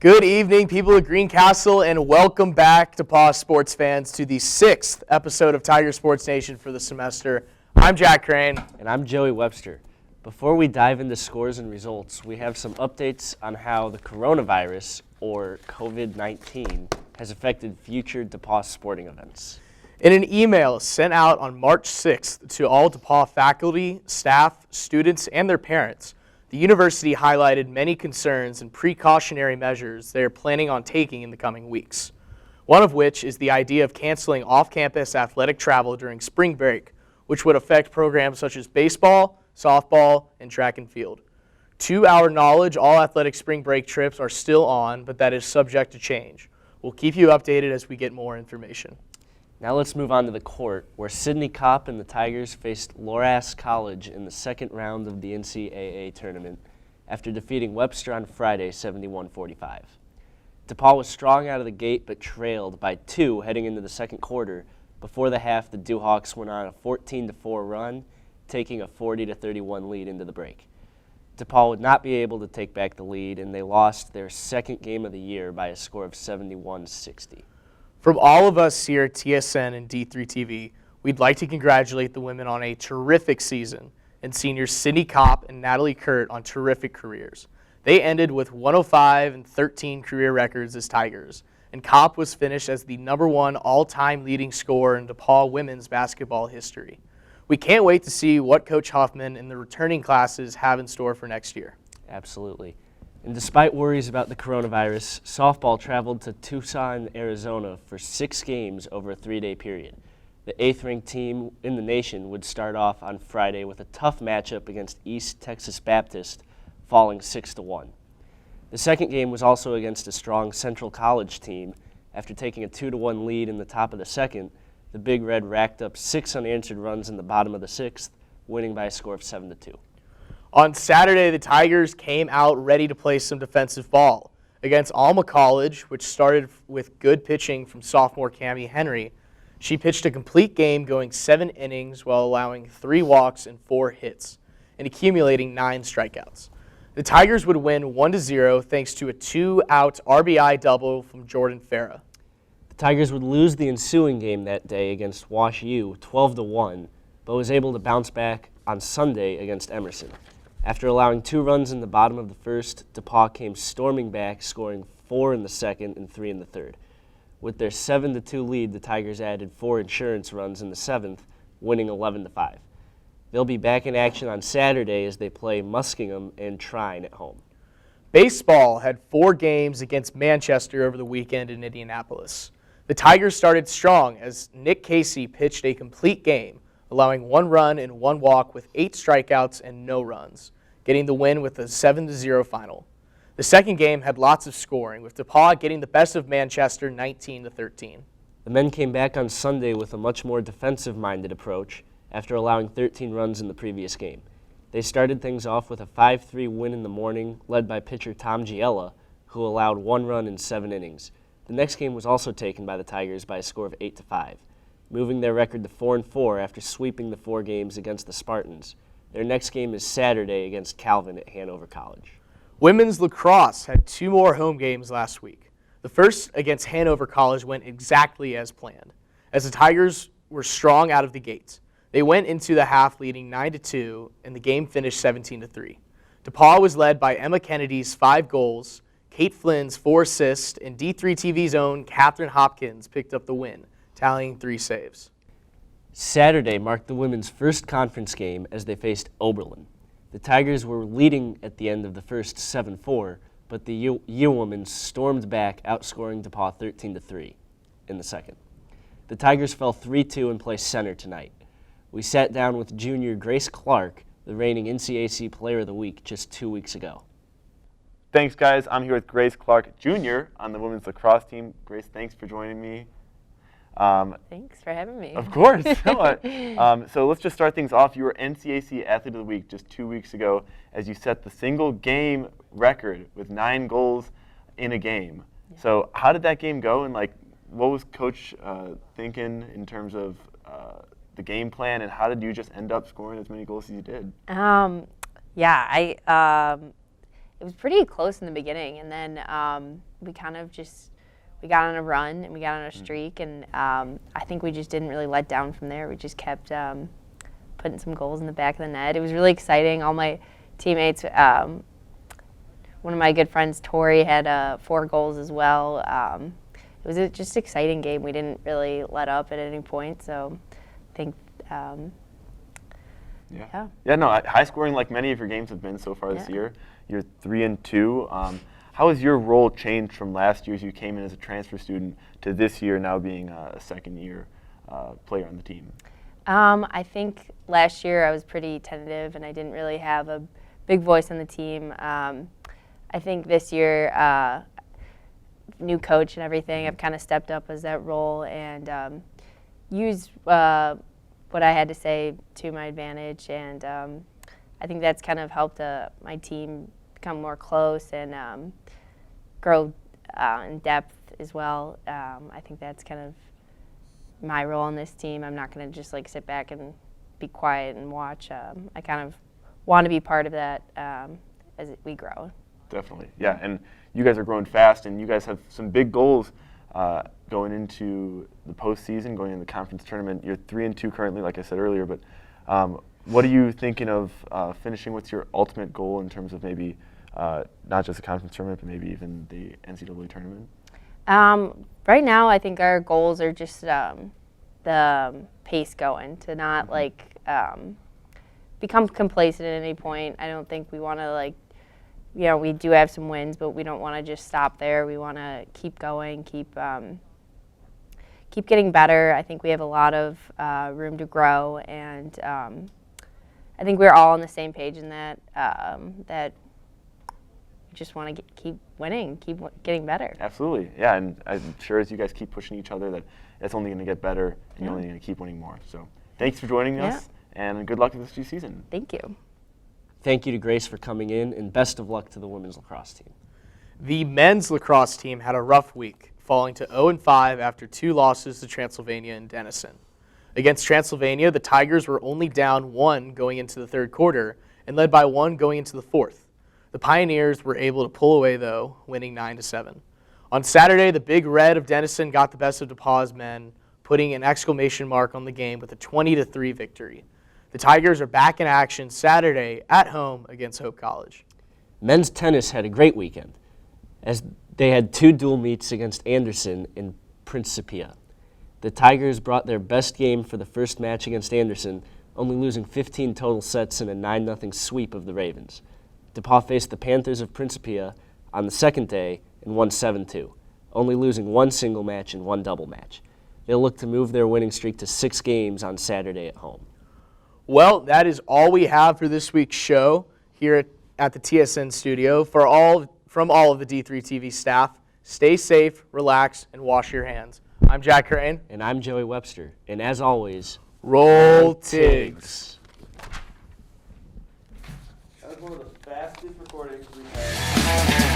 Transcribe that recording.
Good evening, people of Greencastle, and welcome back, DePauw sports fans, to the 6th episode of Tiger Sports Nation for the semester. I'm Jack Crane. And I'm Joey Webster. Before we dive into scores and results, we have some updates on how the coronavirus, or COVID-19, has affected future DePauw sporting events. In an email sent out on March 6th to all DePauw faculty, staff, students, and their parents, the university highlighted many concerns and precautionary measures they are planning on taking in the coming weeks. One of which is the idea of canceling off-campus athletic travel during spring break, which would affect programs such as baseball, softball, and track and field. To our knowledge, all athletic spring break trips are still on, but that is subject to change. We'll keep you updated as we get more information. Now let's move on to the court, where Sidney Kopp and the Tigers faced Loras College in the second round of the NCAA tournament after defeating Webster on Friday 71-45. DePauw was strong out of the gate but trailed by 2 heading into the second quarter. Before the half, the Dewhawks went on a 14-4 run, taking a 40-31 lead into the break. DePauw would not be able to take back the lead, and they lost their second game of the year by a score of 71-60. From all of us here at TSN and D3 TV, we'd like to congratulate the women on a terrific season and seniors Sidney Kopp and Natalie Kurt on terrific careers. They ended with 105 and 13 career records as Tigers, and Kopp was finished as the #1 all-time leading scorer in DePauw women's basketball history. We can't wait to see what Coach Huffman and the returning classes have in store for next year. Absolutely. And despite worries about the coronavirus, softball traveled to Tucson, Arizona for 6 games over a 3-day period. The 8th-ranked team in the nation would start off on Friday with a tough matchup against East Texas Baptist, falling 6-1. The second game was also against a strong Central College team. After taking a 2-1 lead in the top of the second, the Big Red racked up 6 unanswered runs in the bottom of the 6th, winning by a score of 7-2. On Saturday, the Tigers came out ready to play some defensive ball. Against Alma College, which started with good pitching from sophomore Cammie Henry, she pitched a complete game going 7 innings while allowing 3 walks and 4 hits and accumulating 9 strikeouts. The Tigers would win 1-0 thanks to a 2-out RBI double from Jordan Farah. The Tigers would lose the ensuing game that day against Wash U 12-1, but was able to bounce back on Sunday against Emerson. After allowing 2 runs in the bottom of the first, DePauw came storming back, scoring 4 in the second and 3 in the third. With their 7-2 lead, the Tigers added 4 insurance runs in the 7th, winning 11-5. They'll be back in action on Saturday as they play Muskingum and Trine at home. Baseball had 4 games against Manchester over the weekend in Indianapolis. The Tigers started strong as Nick Casey pitched a complete game, allowing 1 run and 1 walk with 8 strikeouts and no runs, getting the win with a 7-0 final. The second game had lots of scoring, with DePauw getting the best of Manchester 19-13. The men came back on Sunday with a much more defensive-minded approach after allowing 13 runs in the previous game. They started things off with a 5-3 win in the morning, led by pitcher Tom Giella, who allowed 1 run in 7 innings. The next game was also taken by the Tigers by a score of 8-5. Moving their record to 4-4 after sweeping the 4 games against the Spartans. Their next game is Saturday against Calvin at Hanover College. Women's lacrosse had 2 more home games last week. The first against Hanover College went exactly as planned, as the Tigers were strong out of the gates. They went into the half leading 9-2, and the game finished 17-3. DePauw was led by Emma Kennedy's 5 goals, Kate Flynn's 4 assists, and D3 TV's own Catherine Hopkins picked up the win, tallying 3 saves. Saturday marked the women's first conference game as they faced Oberlin. The Tigers were leading at the end of the first 7-4, but the U women stormed back, outscoring DePauw 13-3 in the second. The Tigers fell 3-2 and placed center tonight. We sat down with junior Grace Clarke, the reigning NCAC Player of the Week, just 2 weeks ago. Thanks, guys. I'm here with Grace Clarke Jr. on the women's lacrosse team. Grace, thanks for joining me. Thanks for having me. Of course. So let's just start things off. You were NCAC Athlete of the Week just 2 weeks ago as you set the single game record with 9 goals in a game. Yeah. So how did that game go, and what was Coach thinking in terms of the game plan, and how did you just end up scoring as many goals as you did? It was pretty close in the beginning, and then we kind of just we got on a run and we got on a streak, and I think we just didn't really let down from there. We just kept putting some goals in the back of the net. It was really exciting. All my teammates, one of my good friends, Tori, had 4 goals as well. It was just an exciting game. We didn't really let up at any point, so I think, Yeah, no, high scoring like many of your games have been so far this year. You're 3-2. How has your role changed from last year as you came in as a transfer student to this year now being a second-year player on the team? I think last year I was pretty tentative and I didn't really have a big voice on the team. I think this year, new coach and everything, I've kind of stepped up as that role and used what I had to say to my advantage, and I think that's kind of helped my team become more close and grow in depth as well. I think that's kind of my role on this team. I'm not going to just like sit back and be quiet and watch. I kind of want to be part of that as we grow. Definitely, yeah. And you guys are growing fast, and you guys have some big goals going into the postseason, going into the conference tournament. You're 3-2 currently, like I said earlier. But what are you thinking of finishing? What's your ultimate goal in terms of maybe not just the conference tournament, but maybe even the NCAA tournament? Right now, I think our goals are just the pace going, to not like become complacent at any point. I don't think we want to we do have some wins, but we don't want to just stop there. We want to keep going, keep getting better. I think we have a lot of room to grow, and I think we're all on the same page in that that we just want to keep winning, keep getting better. Absolutely, yeah, and I'm sure as you guys keep pushing each other, that's only going to get better, and you're only going to keep winning more. So thanks for joining us, and good luck with this season. Thank you. Thank you to Grace for coming in, and best of luck to the women's lacrosse team. The men's lacrosse team had a rough week, falling to 0-5 after 2 losses to Transylvania and Denison. Against Transylvania, the Tigers were only down 1 going into the third quarter and led by 1 going into the fourth. The Pioneers were able to pull away, though, winning 9-7. On Saturday, the Big Red of Denison got the best of DePauw's men, putting an exclamation mark on the game with a 20-3 victory. The Tigers are back in action Saturday at home against Hope College. Men's tennis had a great weekend, as they had 2 dual meets against Anderson and Principia. The Tigers brought their best game for the first match against Anderson, only losing 15 total sets in a 9-0 sweep of the Ravens. DePauw faced the Panthers of Principia on the second day and won 7-2, only losing 1 single match and 1 double match. They'll look to move their winning streak to 6 games on Saturday at home. Well, that is all we have for this week's show here at the TSN studio. From all of the D3 TV staff, stay safe, relax, and wash your hands. I'm Jack Crane. And I'm Joey Webster. And as always, roll Tigs. That was one of the fastest recordings we've had.